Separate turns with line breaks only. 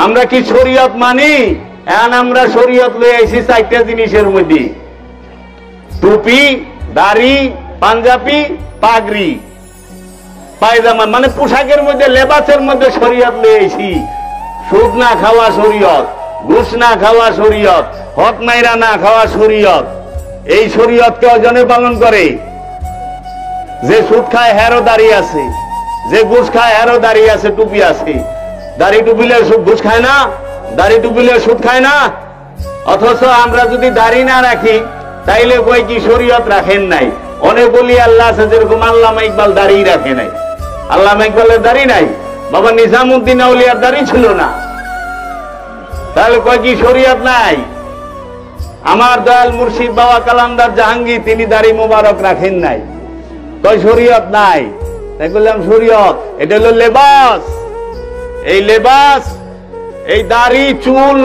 আমরা কি শরীয়ত মানি? এখন আমরা শরীয়ত লয়ে আইছি চারটা জিনিসের মধ্যে, টুপি, দাড়ি, পাঞ্জাবি, পাগড়ি, পায়জামা, মানে পোশাকের মধ্যে, লেবাসের মধ্যে শরীয়ত লয়ে আইছি। সুদ না খাওয়া শরীয়ত, ঘুষ না খাওয়া শরীয়ত, হক মাইরা না খাওয়া শরীয়ত। এই শরীয়ত কয়জনে পালন করে? যে সুদ খায় হেরও দাঁড়িয়ে আছে, যে ঘুষ খায় হেরও দাঁড়িয়ে আছে, টুপি আছে। দাড়ি টুপিলে ঘুষ খায় না, দাড়ি টুপিলে সুদ খায় না। অথচ আমরা যদি দাড়ি না রাখি তাইলে কই কি শরীয়ত রাখেন নাই। অনেক বলি আল্লাহ আছে, যেরকম আল্লামা ইকবাল দাড়ি রাখে নাই। আল্লামা ইকবালের দাড়ি নাই, বাবা নিজামুদ্দিন আউলিয়ার দাড়ি ছিল না, তাহলে কই কি শরীয়ত নাই? আমার দয়াল মুর্শিদ বাবা কালান্দার জাহাঙ্গীর তিনি দাড়ি মোবারক রাখেন নাই, কই শরীয়ত নাই। তাই বললাম শরীয়ত এটা হলো লেবাস। এই লেবাস, এই দাড়ি চুল